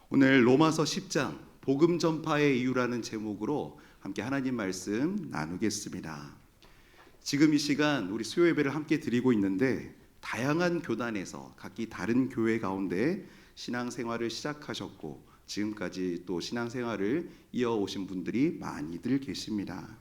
오늘 로마서 10장 복음 전파의 이유라는 제목으로 함께 하나님 말씀 나누겠습니다. 지금 이 시간 우리 수요 예배를 함께 드리고 있는데 다양한 교단에서 각기 다른 교회 가운데 신앙생활을 시작하셨고 지금까지 또 신앙생활을 이어오신 분들이 많이들 계십니다.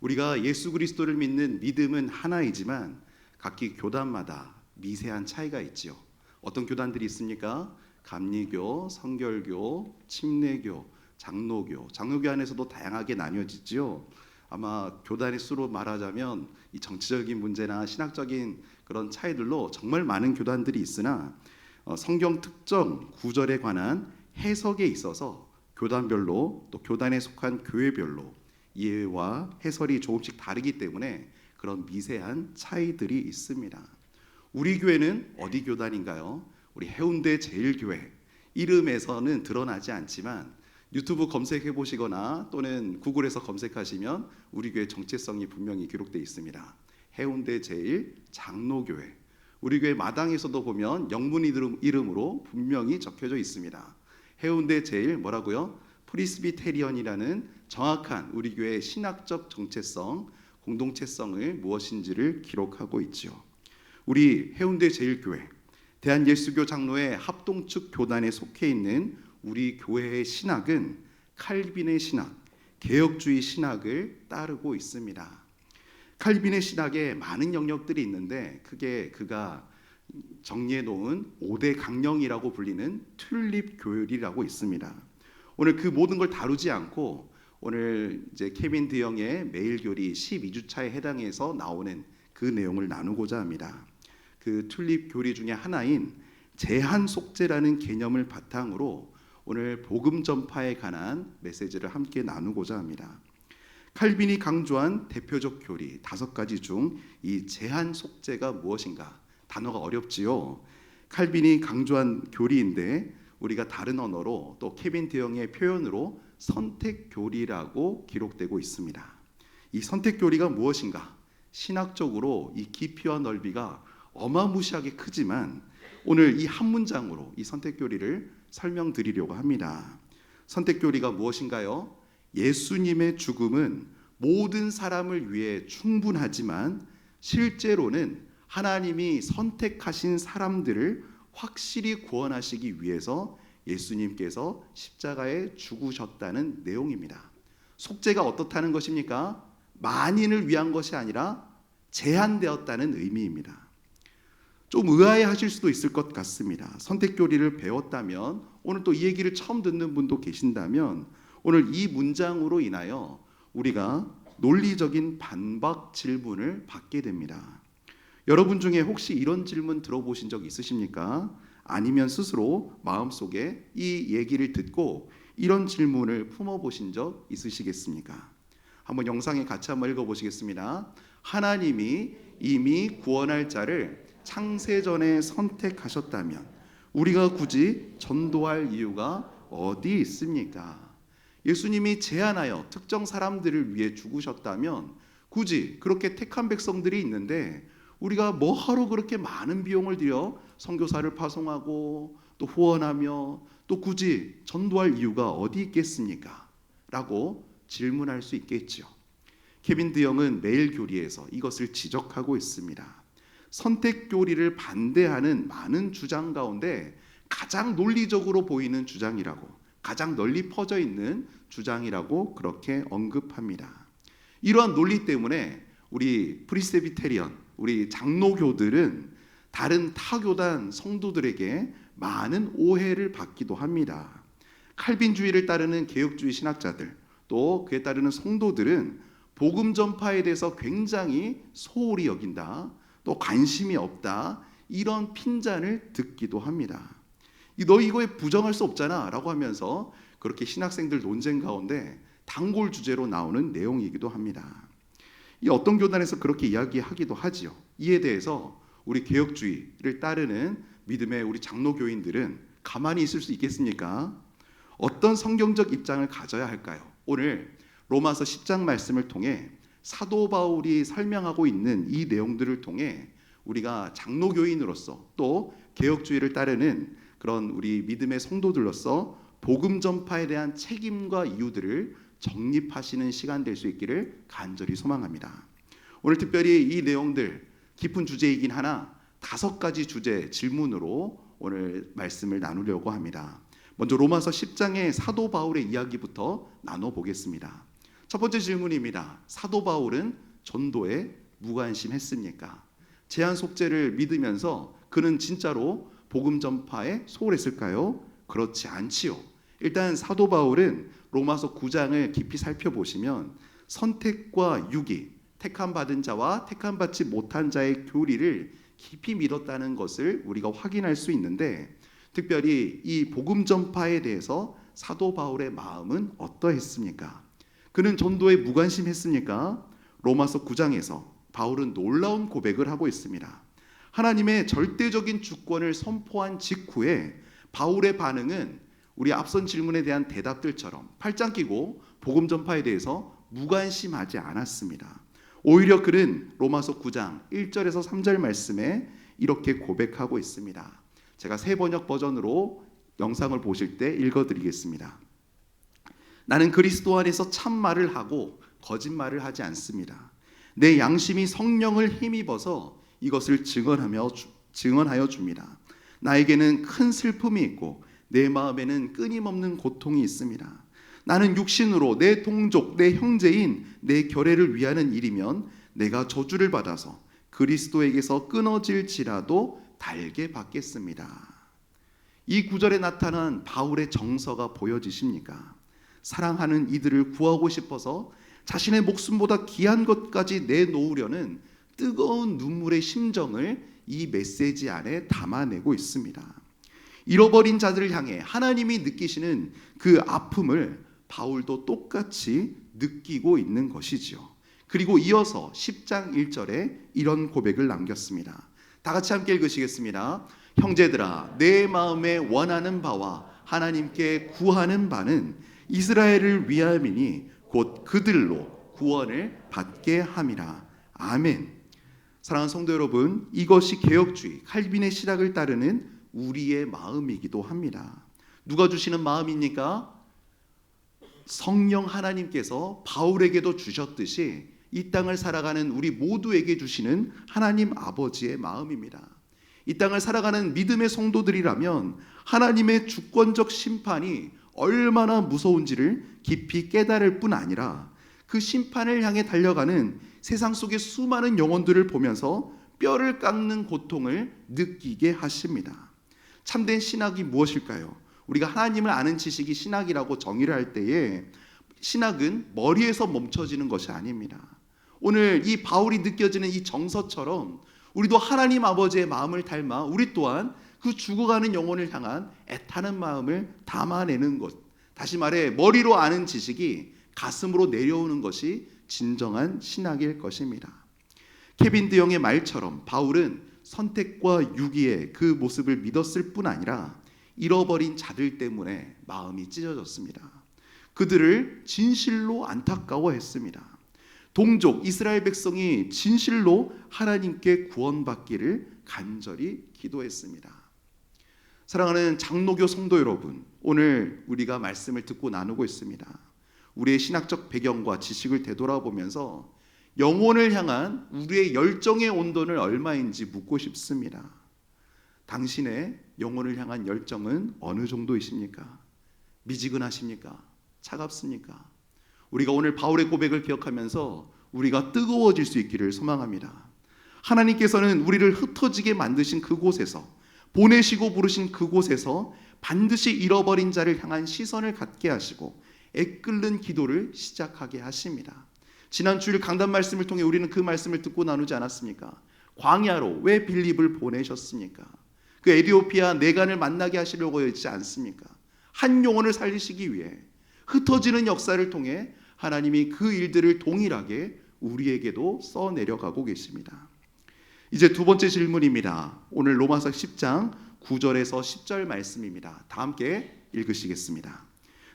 우리가 예수 그리스도를 믿는 믿음은 하나이지만 각기 교단마다 미세한 차이가 있지요. 어떤 교단들이 있습니까? 감리교, 성결교, 침례교, 장로교 안에서도 다양하게 나뉘어지죠. 아마 교단의 수로 말하자면 이 정치적인 문제나 신학적인 그런 차이들로 정말 많은 교단들이 있으나 성경 특정 구절에 관한 해석에 있어서 교단별로 또 교단에 속한 교회별로 이해와 해설이 조금씩 다르기 때문에 그런 미세한 차이들이 있습니다. 우리 교회는 어디 교단인가요? 우리 해운대 제일교회. 이름에서는 드러나지 않지만 유튜브 검색해 보시거나 또는 구글에서 검색하시면 우리 교회 정체성이 분명히 기록되어 있습니다. 해운대 제일 장로교회. 우리 교회 마당에서도 보면 영문 이름으로 분명히 적혀져 있습니다. 해운대 제일 뭐라고요? 프리스비테리언이라는 정확한 우리 교회의 신학적 정체성, 공동체성을 무엇인지를 기록하고 있죠. 우리 해운대 제일교회 대한예수교 장로회 합동측 교단에 속해 있는 우리 교회의 신학은 칼빈의 신학, 개혁주의 신학을 따르고 있습니다. 칼빈의 신학에 많은 영역들이 있는데 크게 그가 정리해 놓은 5대 강령이라고 불리는 튤립 교율이라고 있습니다. 오늘 그 모든 걸 다루지 않고 오늘 이제 케빈 드영의 매일교리 12주차에 해당해서 나오는 그 내용을 나누고자 합니다. 그 튤립 교리 중에 하나인 제한 속죄라는 개념을 바탕으로 오늘 복음 전파에 관한 메시지를 함께 나누고자 합니다. 칼빈이 강조한 대표적 교리 5가지 중 이 제한 속죄가 무엇인가? 단어가 어렵지요. 칼빈이 강조한 교리인데 우리가 다른 언어로 또 케빈 드영의 표현으로 선택 교리라고 기록되고 있습니다. 이 선택 교리가 무엇인가? 신학적으로 이 깊이와 넓이가 어마무시하게 크지만 오늘 이 한 문장으로 이 선택교리를 설명드리려고 합니다. 선택교리가 무엇인가요? 예수님의 죽음은 모든 사람을 위해 충분하지만 실제로는 하나님이 선택하신 사람들을 확실히 구원하시기 위해서 예수님께서 십자가에 죽으셨다는 내용입니다. 속죄가 어떻다는 것입니까? 만인을 위한 것이 아니라 제한되었다는 의미입니다. 좀 의아해하실 수도 있을 것 같습니다. 선택교리를 배웠다면 오늘 또 이 얘기를 처음 듣는 분도 계신다면 오늘 이 문장으로 인하여 우리가 논리적인 반박 질문을 받게 됩니다. 여러분 중에 혹시 이런 질문 들어보신 적 있으십니까? 아니면 스스로 마음속에 이 얘기를 듣고 이런 질문을 품어보신 적 있으시겠습니까? 한번 영상에 같이 한번 읽어보시겠습니다. 하나님이 이미 구원할 자를 창세전에 선택하셨다면 우리가 굳이 전도할 이유가 어디 있습니까? 예수님이 제한하여 특정 사람들을 위해 죽으셨다면 굳이 그렇게 택한 백성들이 있는데 우리가 뭐하러 그렇게 많은 비용을 들여 선교사를 파송하고 또 후원하며 또 굳이 전도할 이유가 어디 있겠습니까? 라고 질문할 수 있겠죠. 케빈 드영은 매일 교리에서 이것을 지적하고 있습니다. 선택 교리를 반대하는 많은 주장 가운데 가장 논리적으로 보이는 주장이라고, 가장 널리 퍼져 있는 주장이라고 그렇게 언급합니다. 이러한 논리 때문에 우리 프리스비테리언, 우리 장로교들은 다른 타교단 성도들에게 많은 오해를 받기도 합니다. 칼빈주의를 따르는 개혁주의 신학자들, 또 그에 따르는 성도들은 복음 전파에 대해서 굉장히 소홀히 여긴다, 또 관심이 없다, 이런 핀잔을 듣기도 합니다. 너 이거에 부정할 수 없잖아 라고 하면서 그렇게 신학생들 논쟁 가운데 단골 주제로 나오는 내용이기도 합니다. 이 어떤 교단에서 그렇게 이야기하기도 하지요. 이에 대해서 우리 개혁주의를 따르는 믿음의 우리 장로교인들은 가만히 있을 수 있겠습니까? 어떤 성경적 입장을 가져야 할까요? 오늘 로마서 10장 말씀을 통해 사도 바울이 설명하고 있는 이 내용들을 통해 우리가 장로교인으로서 또 개혁주의를 따르는 그런 우리 믿음의 성도들로서 복음 전파에 대한 책임과 이유들을 정립하시는 시간 될 수 있기를 간절히 소망합니다. 오늘 특별히 이 내용들 깊은 주제이긴 하나 5가지 주제 질문으로 오늘 말씀을 나누려고 합니다. 먼저 로마서 10장의 사도 바울의 이야기부터 나눠보겠습니다. 첫 번째 질문입니다. 사도 바울은 전도에 무관심했습니까? 제한 속죄를 믿으면서 그는 진짜로 복음 전파에 소홀했을까요? 그렇지 않지요. 일단 사도 바울은 로마서 9장을 깊이 살펴보시면 선택과 유기, 택함 받은 자와 택함 받지 못한 자의 교리를 깊이 믿었다는 것을 우리가 확인할 수 있는데, 특별히 이 복음 전파에 대해서 사도 바울의 마음은 어떠했습니까? 그는 전도에 무관심했습니까? 로마서 9장에서 바울은 놀라운 고백을 하고 있습니다. 하나님의 절대적인 주권을 선포한 직후에 바울의 반응은 우리 앞선 질문에 대한 대답들처럼 팔짱 끼고 복음 전파에 대해서 무관심하지 않았습니다. 오히려 그는 로마서 9장 1절에서 3절 말씀에 이렇게 고백하고 있습니다. 제가 새 번역 버전으로 영상을 보실 때 읽어드리겠습니다. 나는 그리스도 안에서 참말을 하고 거짓말을 하지 않습니다. 내 양심이 성령을 힘입어서 이것을 증언하여 줍니다. 나에게는 큰 슬픔이 있고 내 마음에는 끊임없는 고통이 있습니다. 나는 육신으로 내 동족, 내 형제인 내 결례를 위하는 일이면 내가 저주를 받아서 그리스도에게서 끊어질지라도 달게 받겠습니다. 이 구절에 나타난 바울의 정서가 보여지십니까? 사랑하는 이들을 구하고 싶어서 자신의 목숨보다 귀한 것까지 내놓으려는 뜨거운 눈물의 심정을 이 메시지 안에 담아내고 있습니다. 잃어버린 자들을 향해 하나님이 느끼시는 그 아픔을 바울도 똑같이 느끼고 있는 것이지요. 그리고 이어서 10장 1절에 이런 고백을 남겼습니다. 다 같이 함께 읽으시겠습니다. 형제들아, 내 마음에 원하는 바와 하나님께 구하는 바는 이스라엘을 위함이니 곧 그들로 구원을 받게 함이라. 아멘. 사랑하는 성도 여러분, 이것이 개혁주의 칼빈의 신학을 따르는 우리의 마음이기도 합니다. 누가 주시는 마음입니까? 성령 하나님께서 바울에게도 주셨듯이 이 땅을 살아가는 우리 모두에게 주시는 하나님 아버지의 마음입니다. 이 땅을 살아가는 믿음의 성도들이라면 하나님의 주권적 심판이 얼마나 무서운지를 깊이 깨달을 뿐 아니라 그 심판을 향해 달려가는 세상 속의 수많은 영혼들을 보면서 뼈를 깎는 고통을 느끼게 하십니다. 참된 신학이 무엇일까요? 우리가 하나님을 아는 지식이 신학이라고 정의를 할 때에 신학은 머리에서 멈춰지는 것이 아닙니다. 오늘 이 바울이 느껴지는 이 정서처럼 우리도 하나님 아버지의 마음을 닮아 우리 또한 그 죽어가는 영혼을 향한 애타는 마음을 담아내는 것, 다시 말해 머리로 아는 지식이 가슴으로 내려오는 것이 진정한 신학일 것입니다. 케빈 드영의 말처럼 바울은 선택과 유기의 그 모습을 믿었을 뿐 아니라 잃어버린 자들 때문에 마음이 찢어졌습니다. 그들을 진실로 안타까워했습니다. 동족 이스라엘 백성이 진실로 하나님께 구원받기를 간절히 기도했습니다. 사랑하는 장로교 성도 여러분, 오늘 우리가 말씀을 듣고 나누고 있습니다. 우리의 신학적 배경과 지식을 되돌아보면서 영혼을 향한 우리의 열정의 온도는 얼마인지 묻고 싶습니다. 당신의 영혼을 향한 열정은 어느 정도이십니까? 미지근하십니까? 차갑습니까? 우리가 오늘 바울의 고백을 기억하면서 우리가 뜨거워질 수 있기를 소망합니다. 하나님께서는 우리를 흩어지게 만드신 그곳에서, 보내시고 부르신 그곳에서 반드시 잃어버린 자를 향한 시선을 갖게 하시고 애끓는 기도를 시작하게 하십니다. 지난 주일 강단 말씀을 통해 우리는 그 말씀을 듣고 나누지 않았습니까? 광야로 왜 빌립을 보내셨습니까? 그 에디오피아 내간을 만나게 하시려고 했지 않습니까? 한 영혼을 살리시기 위해 흩어지는 역사를 통해 하나님이 그 일들을 동일하게 우리에게도 써내려가고 계십니다. 이제 두 번째 질문입니다. 오늘 로마서 10장 9절에서 10절 말씀입니다. 다 함께 읽으시겠습니다.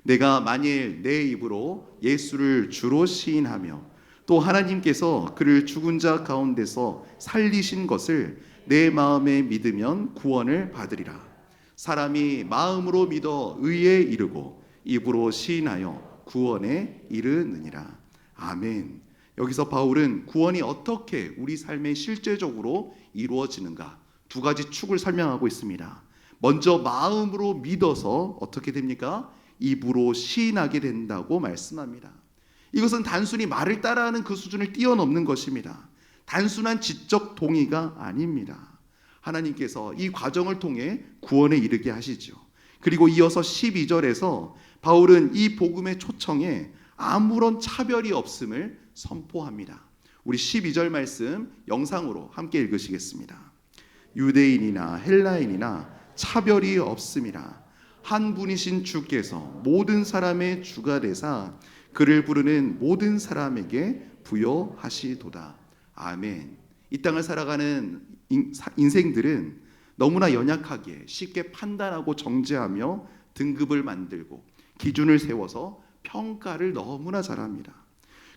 내가 만일 내 입으로 예수를 주로 시인하며 또 하나님께서 그를 죽은 자 가운데서 살리신 것을 내 마음에 믿으면 구원을 받으리라. 사람이 마음으로 믿어 의에 이르고 입으로 시인하여 구원에 이르느니라. 아멘. 여기서 바울은 구원이 어떻게 우리 삶에 실제적으로 이루어지는가 두 가지 축을 설명하고 있습니다. 먼저 마음으로 믿어서 어떻게 됩니까? 입으로 시인하게 된다고 말씀합니다. 이것은 단순히 말을 따라하는 그 수준을 뛰어넘는 것입니다. 단순한 지적 동의가 아닙니다. 하나님께서 이 과정을 통해 구원에 이르게 하시죠. 그리고 이어서 12절에서 바울은 이 복음의 초청에 아무런 차별이 없음을 선포합니다. 우리 12절 말씀 영상으로 함께 읽으시겠습니다. 유대인이나 헬라인이나 차별이 없음이라. 한 분이신 주께서 모든 사람의 주가 되사 그를 부르는 모든 사람에게 부여하시도다. 아멘. 이 땅을 살아가는 인생들은 너무나 연약하기에 쉽게 판단하고 정죄하며 등급을 만들고 기준을 세워서 평가를 너무나 잘합니다.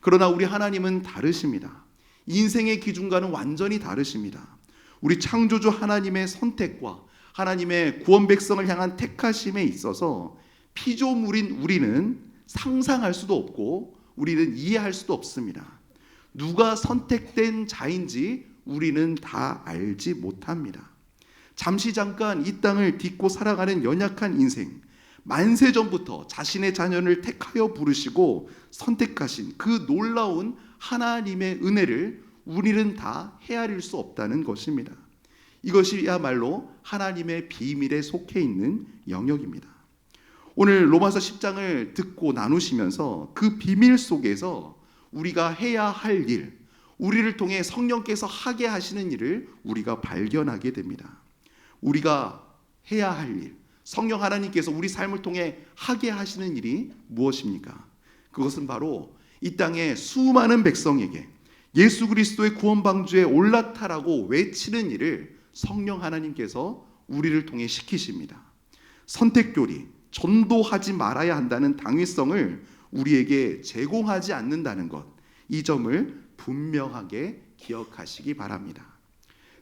그러나 우리 하나님은 다르십니다. 인생의 기준과는 완전히 다르십니다. 우리 창조주 하나님의 선택과 하나님의 구원 백성을 향한 택하심에 있어서 피조물인 우리는 상상할 수도 없고 우리는 이해할 수도 없습니다. 누가 선택된 자인지 우리는 다 알지 못합니다. 잠시 잠깐 이 땅을 딛고 살아가는 연약한 인생, 만세 전부터 자신의 자녀를 택하여 부르시고 선택하신 그 놀라운 하나님의 은혜를 우리는 다 헤아릴 수 없다는 것입니다. 이것이야말로 하나님의 비밀에 속해 있는 영역입니다. 오늘 로마서 10장을 듣고 나누시면서 그 비밀 속에서 우리가 해야 할 일, 우리를 통해 성령께서 하게 하시는 일을 우리가 발견하게 됩니다. 우리가 해야 할 일, 성령 하나님께서 우리 삶을 통해 하게 하시는 일이 무엇입니까? 그것은 바로 이 땅의 수많은 백성에게 예수 그리스도의 구원 방주에 올라타라고 외치는 일을 성령 하나님께서 우리를 통해 시키십니다. 선택교리, 전도하지 말아야 한다는 당위성을 우리에게 제공하지 않는다는 것, 이 점을 분명하게 기억하시기 바랍니다.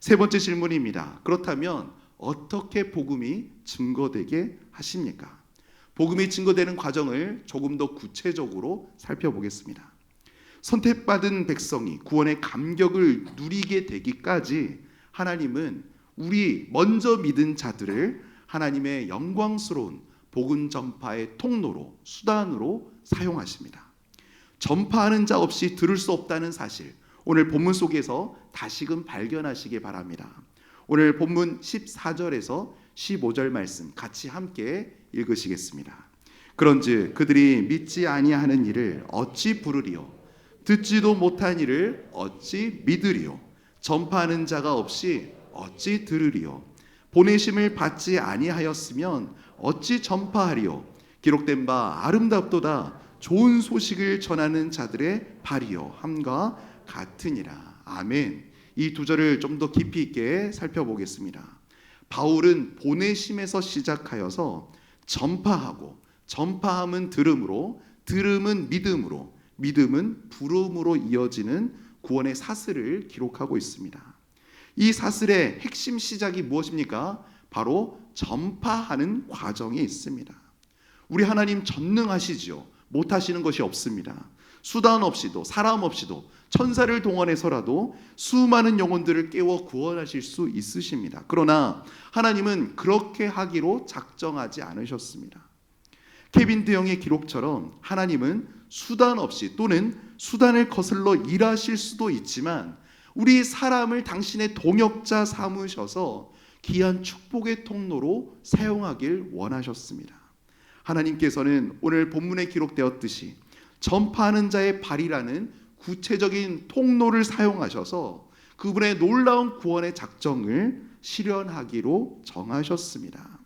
세 번째 질문입니다. 그렇다면 어떻게 복음이 증거되게 하십니까? 복음이 증거되는 과정을 조금 더 구체적으로 살펴보겠습니다. 선택받은 백성이 구원의 감격을 누리게 되기까지 하나님은 우리 먼저 믿은 자들을 하나님의 영광스러운 복음 전파의 통로로, 수단으로 사용하십니다. 전파하는 자 없이 들을 수 없다는 사실, 오늘 본문 속에서 다시금 발견하시기 바랍니다. 오늘 본문 14절에서 15절 말씀 같이 함께 읽으시겠습니다. 그런즉 그들이 믿지 아니하는 일을 어찌 부르리요? 듣지도 못한 일을 어찌 믿으리요? 전파하는 자가 없이 어찌 들으리요? 보내심을 받지 아니하였으면 어찌 전파하리요? 기록된 바 아름답도다 좋은 소식을 전하는 자들의 발이요 함과 같으니라. 아멘. 이 두 절을 좀 더 깊이 있게 살펴보겠습니다. 바울은 보내심에서 시작하여서 전파하고, 전파함은 들음으로, 들음은 믿음으로, 믿음은 부름으로 이어지는 구원의 사슬을 기록하고 있습니다. 이 사슬의 핵심 시작이 무엇입니까? 바로 전파하는 과정에 있습니다. 우리 하나님 전능하시지요. 못하시는 것이 없습니다. 수단 없이도, 사람 없이도, 천사를 동원해서라도 수많은 영혼들을 깨워 구원하실 수 있으십니다. 그러나 하나님은 그렇게 하기로 작정하지 않으셨습니다. 케빈 드영의 기록처럼 하나님은 수단 없이 또는 수단을 거슬러 일하실 수도 있지만 우리 사람을 당신의 동역자 삼으셔서 귀한 축복의 통로로 사용하길 원하셨습니다. 하나님께서는 오늘 본문에 기록되었듯이 전파하는 자의 발이라는 구체적인 통로를 사용하셔서 그분의 놀라운 구원의 작정을 실현하기로 정하셨습니다.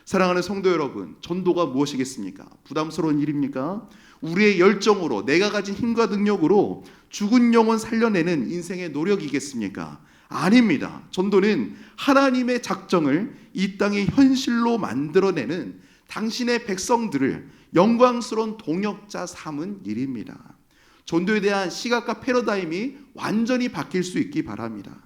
사랑하는 성도 여러분, 전도가 무엇이겠습니까? 부담스러운 일입니까? 우리의 열정으로, 내가 가진 힘과 능력으로 죽은 영혼 살려내는 인생의 노력이겠습니까? 아닙니다. 전도는 하나님의 작정을 이 땅의 현실로 만들어내는 당신의 백성들을 영광스러운 동역자 삼은 일입니다. 전도에 대한 시각과 패러다임이 완전히 바뀔 수 있기 바랍니다.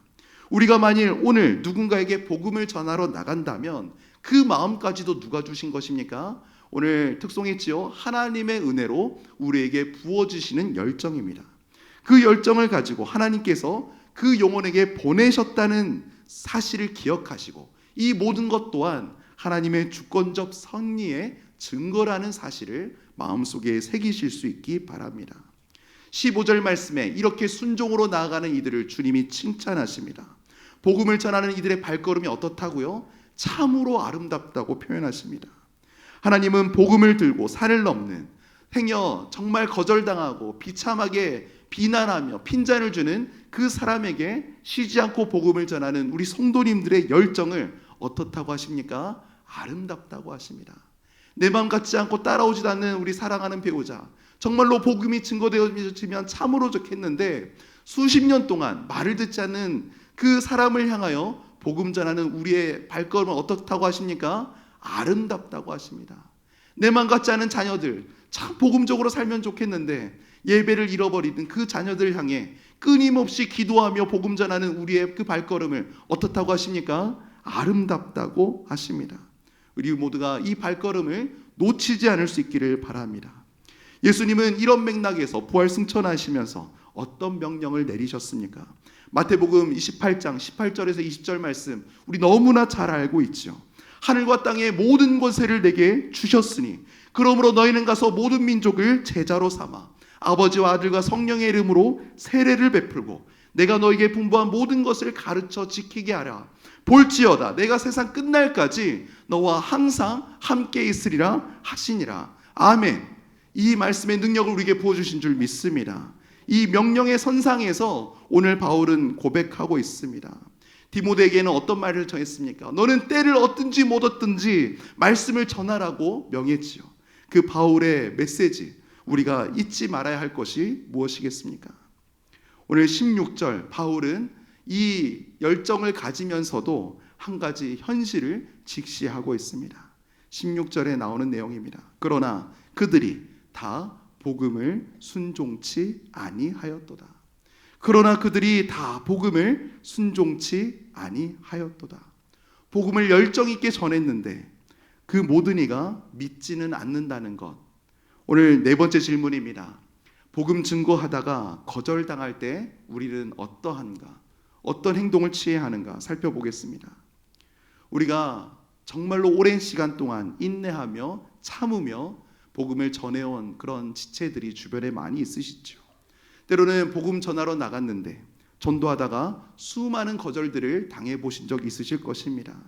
우리가 만일 오늘 누군가에게 복음을 전하러 나간다면 그 마음까지도 누가 주신 것입니까? 오늘 특송했지요. 하나님의 은혜로 우리에게 부어주시는 열정입니다. 그 열정을 가지고 하나님께서 그 영혼에게 보내셨다는 사실을 기억하시고 이 모든 것 또한 하나님의 주권적 섭리의 증거라는 사실을 마음속에 새기실 수 있기 바랍니다. 15절 말씀에 이렇게 순종으로 나아가는 이들을 주님이 칭찬하십니다. 복음을 전하는 이들의 발걸음이 어떻다고요? 참으로 아름답다고 표현하십니다. 하나님은 복음을 들고 산을 넘는 행여 정말 거절당하고 비참하게 비난하며 핀잔을 주는 그 사람에게 쉬지 않고 복음을 전하는 우리 성도님들의 열정을 어떻다고 하십니까? 아름답다고 하십니다. 내 마음 같지 않고 따라오지도 않는 우리 사랑하는 배우자, 정말로 복음이 증거되어지면 참으로 좋겠는데 수십 년 동안 말을 듣지 않는 그 사람을 향하여 복음 전하는 우리의 발걸음은 어떻다고 하십니까? 아름답다고 하십니다. 내 마음 같지 않은 자녀들, 참 복음적으로 살면 좋겠는데 예배를 잃어버리는 그 자녀들을 향해 끊임없이 기도하며 복음 전하는 우리의 그 발걸음을 어떻다고 하십니까? 아름답다고 하십니다. 우리 모두가 이 발걸음을 놓치지 않을 수 있기를 바랍니다. 예수님은 이런 맥락에서 부활 승천하시면서 어떤 명령을 내리셨습니까? 마태복음 28장 18절에서 20절 말씀 우리 너무나 잘 알고 있죠. 하늘과 땅의 모든 권세를 내게 주셨으니 그러므로 너희는 가서 모든 민족을 제자로 삼아 아버지와 아들과 성령의 이름으로 세례를 베풀고 내가 너에게 분부한 모든 것을 가르쳐 지키게 하라. 볼지어다 내가 세상 끝날까지 너와 항상 함께 있으리라 하시니라. 아멘. 이 말씀의 능력을 우리에게 부어주신 줄 믿습니다. 이 명령의 선상에서 오늘 바울은 고백하고 있습니다. 디모데에게는 어떤 말을 전했습니까? 너는 때를 얻든지 못 얻든지 말씀을 전하라고 명했지요. 그 바울의 메시지, 우리가 잊지 말아야 할 것이 무엇이겠습니까? 오늘 16절 바울은 이 열정을 가지면서도 한 가지 현실을 직시하고 있습니다. 16절에 나오는 내용입니다. 그러나 그들이 다 복음을 순종치 아니하였도다. 그러나 그들이 다 복음을 순종치 아니하였도다. 복음을 열정 있게 전했는데 그 모든 이가 믿지는 않는다는 것. 오늘 네 번째 질문입니다. 복음 증거하다가 거절당할 때 우리는 어떠한가? 어떤 행동을 취해야 하는가 살펴보겠습니다. 우리가 정말로 오랜 시간 동안 인내하며 참으며 복음을 전해온 그런 지체들이 주변에 많이 있으시죠. 때로는 복음 전하러 나갔는데 전도하다가 수많은 거절들을 당해보신 적 있으실 것입니다.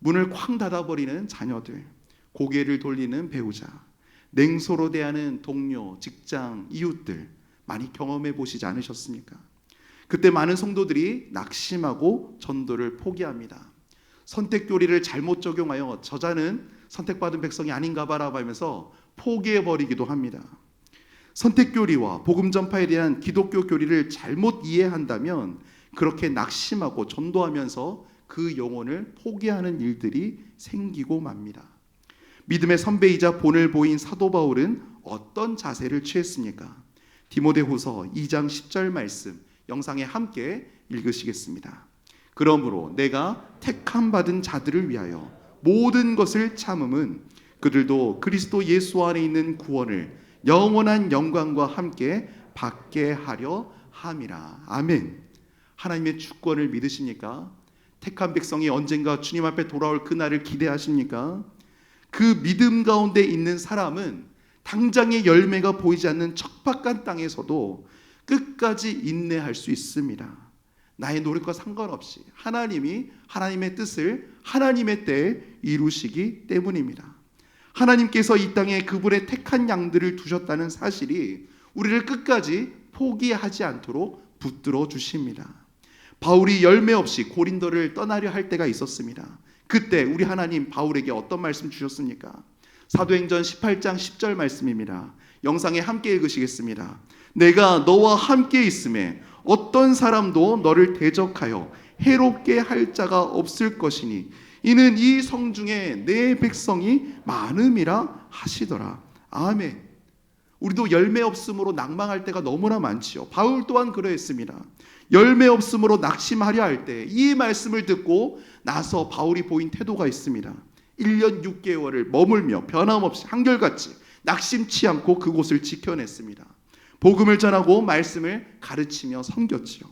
문을 쾅 닫아버리는 자녀들, 고개를 돌리는 배우자, 냉소로 대하는 동료, 직장, 이웃들 많이 경험해 보시지 않으셨습니까? 그때 많은 성도들이 낙심하고 전도를 포기합니다. 선택교리를 잘못 적용하여 저자는 선택받은 백성이 아닌가 봐라 하면서 포기해버리기도 합니다. 선택교리와 복음 전파에 대한 기독교 교리를 잘못 이해한다면 그렇게 낙심하고 전도하면서 그 영혼을 포기하는 일들이 생기고 맙니다. 믿음의 선배이자 본을 보인 사도 바울은 어떤 자세를 취했습니까? 디모데후서 2장 10절 말씀 영상에 함께 읽으시겠습니다. 그러므로 내가 택함 받은 자들을 위하여 모든 것을 참음은 그들도 그리스도 예수 안에 있는 구원을 영원한 영광과 함께 받게 하려 함이라. 아멘. 하나님의 주권을 믿으십니까? 택한 백성이 언젠가 주님 앞에 돌아올 그날을 기대하십니까? 그 믿음 가운데 있는 사람은 당장의 열매가 보이지 않는 척박한 땅에서도 끝까지 인내할 수 있습니다. 나의 노력과 상관없이 하나님이 하나님의 뜻을 하나님의 때에 이루시기 때문입니다. 하나님께서 이 땅에 그분의 택한 양들을 두셨다는 사실이 우리를 끝까지 포기하지 않도록 붙들어 주십니다. 바울이 열매 없이 고린도를 떠나려 할 때가 있었습니다. 그때 우리 하나님 바울에게 어떤 말씀 주셨습니까? 사도행전 18장 10절 말씀입니다. 영상에 함께 읽으시겠습니다. 내가 너와 함께 있음에 어떤 사람도 너를 대적하여 해롭게 할 자가 없을 것이니 이는 이 성중에 내 백성이 많음이라 하시더라. 아멘. 우리도 열매 없음으로 낭망할 때가 너무나 많지요. 바울 또한 그러했습니다. 열매 없음으로 낙심하려 할 때 이 말씀을 듣고 나서 바울이 보인 태도가 있습니다. 1년 6개월을 머물며 변함없이 한결같이 낙심치 않고 그곳을 지켜냈습니다. 복음을 전하고 말씀을 가르치며 섬겼지요.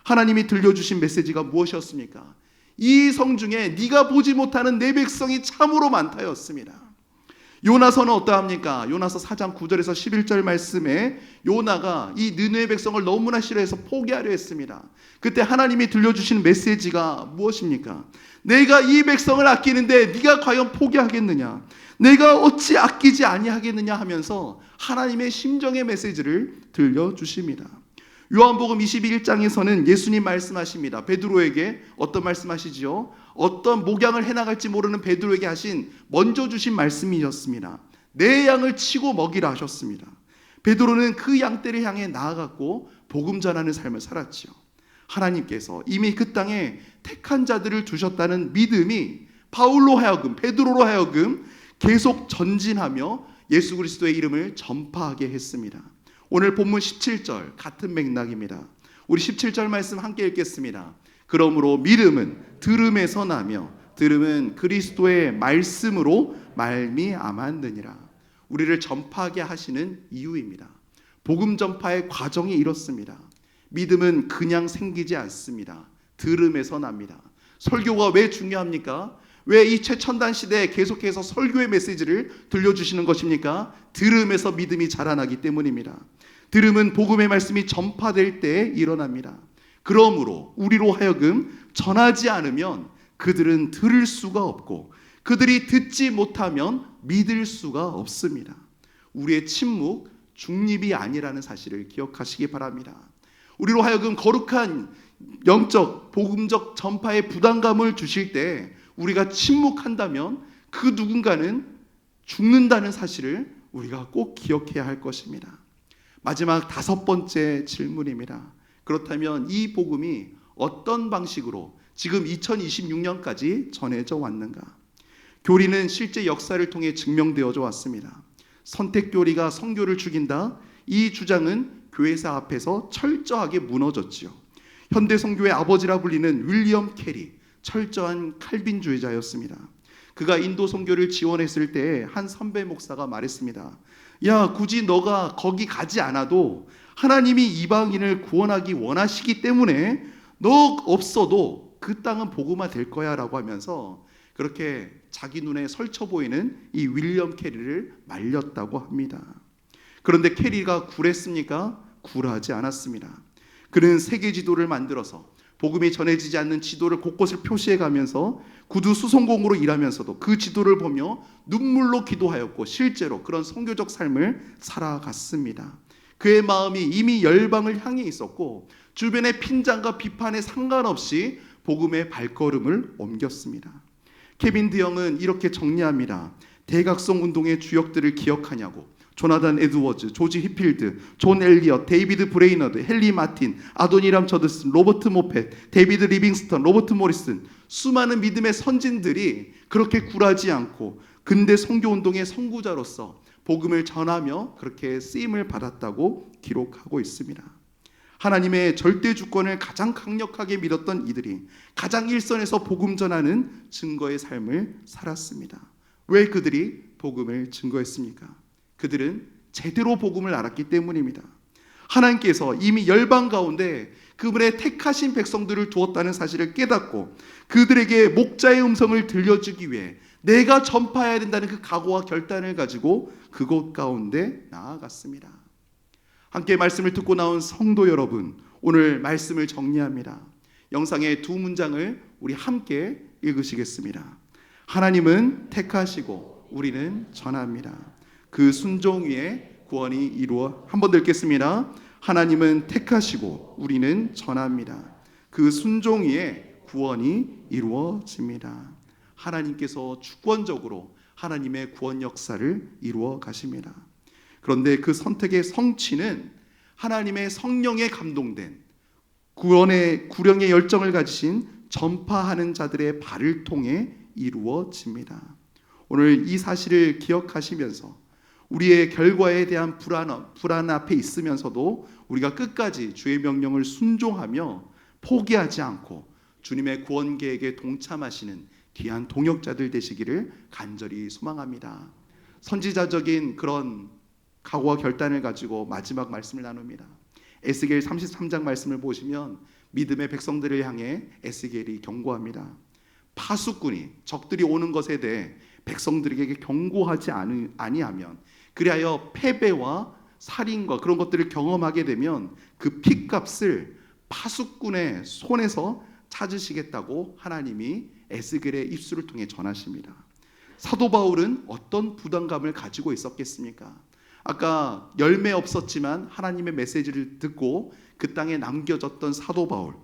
하나님이 들려주신 메시지가 무엇이었습니까? 이 성중에 네가 보지 못하는 내 백성이 참으로 많다였습니다. 요나서는 어떠합니까? 요나서 4장 9절에서 11절 말씀에 요나가 이 느느웨 백성을 너무나 싫어해서 포기하려 했습니다. 그때 하나님이 들려주신 메시지가 무엇입니까? 내가 이 백성을 아끼는데 네가 과연 포기하겠느냐? 내가 어찌 아끼지 아니하겠느냐 하면서 하나님의 심정의 메시지를 들려주십니다. 요한복음 21장에서는 예수님 말씀하십니다. 베드로에게 어떤 말씀하시지요? 어떤 목양을 해나갈지 모르는 베드로에게 하신 먼저 주신 말씀이었습니다. 내 양을 치고 먹이라 하셨습니다. 베드로는 그 양떼를 향해 나아갔고 복음 전하는 삶을 살았지요. 하나님께서 이미 그 땅에 택한 자들을 두셨다는 믿음이 바울로 하여금, 베드로로 하여금 계속 전진하며 예수 그리스도의 이름을 전파하게 했습니다. 오늘 본문 17절 같은 맥락입니다. 우리 17절 말씀 함께 읽겠습니다. 그러므로 믿음은 들음에서 나며 들음은 그리스도의 말씀으로 말미암았느니라. 우리를 전파하게 하시는 이유입니다. 복음 전파의 과정이 이렇습니다. 믿음은 그냥 생기지 않습니다. 들음에서 납니다. 설교가 왜 중요합니까? 왜 이 최첨단 시대에 계속해서 설교의 메시지를 들려주시는 것입니까? 들음에서 믿음이 자라나기 때문입니다. 들음은 복음의 말씀이 전파될 때 일어납니다. 그러므로 우리로 하여금 전하지 않으면 그들은 들을 수가 없고 그들이 듣지 못하면 믿을 수가 없습니다. 우리의 침묵, 중립이 아니라는 사실을 기억하시기 바랍니다. 우리로 하여금 거룩한 영적, 복음적 전파에 부담감을 주실 때 우리가 침묵한다면 그 누군가는 죽는다는 사실을 우리가 꼭 기억해야 할 것입니다. 마지막 5번째 질문입니다. 그렇다면 이 복음이 어떤 방식으로 지금 2026년까지 전해져 왔는가? 교리는 실제 역사를 통해 증명되어져 왔습니다. 선택교리가 선교를 죽인다. 이 주장은 교회사 앞에서 철저하게 무너졌지요. 현대 선교의 아버지라 불리는 윌리엄 캐리, 철저한 칼빈주의자였습니다. 그가 인도 선교를 지원했을 때 한 선배 목사가 말했습니다. 야, 굳이 너가 거기 가지 않아도 하나님이 이방인을 구원하기 원하시기 때문에 너 없어도 그 땅은 복음화 될 거야 라고 하면서 그렇게 자기 눈에 설쳐 보이는 이 윌리엄 캐리를 말렸다고 합니다. 그런데 캐리가 굴했습니까? 굴하지 않았습니다. 그는 세계 지도를 만들어서 복음이 전해지지 않는 지도를 곳곳을 표시해 가면서 구두 수송공으로 일하면서도 그 지도를 보며 눈물로 기도하였고 실제로 그런 선교적 삶을 살아갔습니다. 그의 마음이 이미 열방을 향해 있었고 주변의 핀잔과 비판에 상관없이 복음의 발걸음을 옮겼습니다. 케빈 드영은 이렇게 정리합니다. 대각성 운동의 주역들을 기억하냐고. 조나단 에드워즈, 조지 히필드, 존 엘리엇, 데이비드 브레이너드, 헨리 마틴, 아도니람 저드슨, 로버트 모펫, 데이비드 리빙스턴, 로버트 모리슨, 수많은 믿음의 선진들이 그렇게 굴하지 않고 근대 선교운동의 선구자로서 복음을 전하며 그렇게 쓰임을 받았다고 기록하고 있습니다. 하나님의 절대 주권을 가장 강력하게 믿었던 이들이 가장 일선에서 복음 전하는 증거의 삶을 살았습니다. 왜 그들이 복음을 증거했습니까? 그들은 제대로 복음을 알았기 때문입니다. 하나님께서 이미 열방 가운데 그분의 택하신 백성들을 두었다는 사실을 깨닫고 그들에게 목자의 음성을 들려주기 위해 내가 전파해야 된다는 그 각오와 결단을 가지고 그곳 가운데 나아갔습니다. 함께 말씀을 듣고 나온 성도 여러분, 오늘 말씀을 정리합니다. 영상의 2문장을 우리 함께 읽으시겠습니다. 하나님은 택하시고 우리는 전합니다. 그 순종 위에 구원이 이루어 한번 더 읽겠습니다. 하나님은 택하시고 우리는 전합니다. 그 순종 위에 구원이 이루어집니다. 하나님께서 주권적으로 하나님의 구원 역사를 이루어 가십니다. 그런데 그 선택의 성취는 하나님의 성령에 감동된 구원의 구령의 열정을 가지신 전파하는 자들의 발을 통해 이루어집니다. 오늘 이 사실을 기억하시면서 우리의 결과에 대한 불안 앞에 있으면서도 우리가 끝까지 주의 명령을 순종하며 포기하지 않고 주님의 구원 계획에 동참하시는 귀한 동역자들 되시기를 간절히 소망합니다. 선지자적인 그런 각오와 결단을 가지고 마지막 말씀을 나눕니다. 에스겔 33장 말씀을 보시면 믿음의 백성들을 향해 에스겔이 경고합니다. 파수꾼이 적들이 오는 것에 대해 백성들에게 경고하지 아니하면, 그리하여 패배와 살인과 그런 것들을 경험하게 되면 그 핏값을 파수꾼의 손에서 찾으시겠다고 하나님이 에스겔의 입술을 통해 전하십니다. 사도 바울은 어떤 부담감을 가지고 있었겠습니까? 아까 열매 없었지만 하나님의 메시지를 듣고 그 땅에 남겨졌던 사도 바울,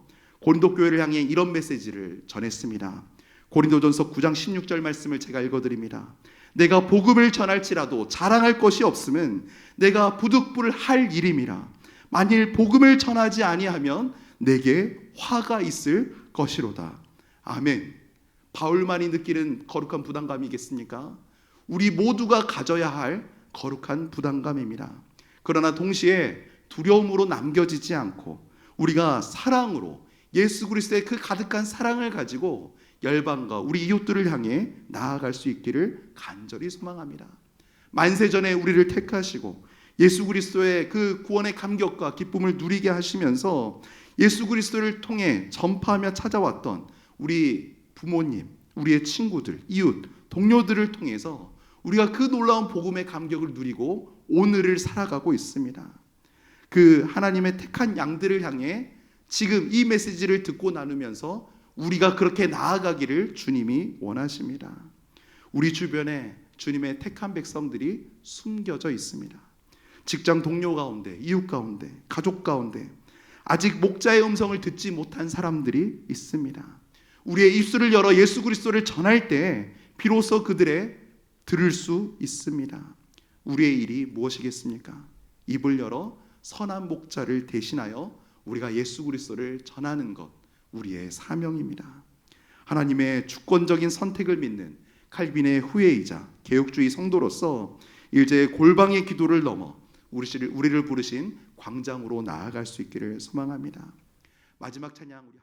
고린도 교회를 향해 이런 메시지를 전했습니다. 고린도전서 9장 16절 말씀을 제가 읽어드립니다. 내가 복음을 전할지라도 자랑할 것이 없음은 내가 부득불을 할 일임이라. 만일 복음을 전하지 아니하면 내게 화가 있을 것이로다. 아멘. 바울만이 느끼는 거룩한 부담감이겠습니까? 우리 모두가 가져야 할 거룩한 부담감입니다. 그러나 동시에 두려움으로 남겨지지 않고 우리가 사랑으로, 예수 그리스도의 그 가득한 사랑을 가지고 열방과 우리 이웃들을 향해 나아갈 수 있기를 간절히 소망합니다. 만세전에 우리를 택하시고 예수 그리스도의 그 구원의 감격과 기쁨을 누리게 하시면서 예수 그리스도를 통해 전파하며 찾아왔던 우리 부모님, 우리의 친구들, 이웃, 동료들을 통해서 우리가 그 놀라운 복음의 감격을 누리고 오늘을 살아가고 있습니다. 그 하나님의 택한 양들을 향해 지금 이 메시지를 듣고 나누면서 우리가 그렇게 나아가기를 주님이 원하십니다. 우리 주변에 주님의 택한 백성들이 숨겨져 있습니다. 직장 동료 가운데, 이웃 가운데, 가족 가운데 아직 목자의 음성을 듣지 못한 사람들이 있습니다. 우리의 입술을 열어 예수 그리스도를 전할 때 비로소 그들의 들을 수 있습니다. 우리의 일이 무엇이겠습니까? 입을 열어 선한 목자를 대신하여 우리가 예수 그리스도를 전하는 것, 우리의 사명입니다. 하나님의 주권적인 선택을 믿는 칼빈의 후예이자 개혁주의 성도로서 일제의 골방의 기도를 넘어 우리를 부르신 광장으로 나아갈 수 있기를 소망합니다. 마지막 찬양 우리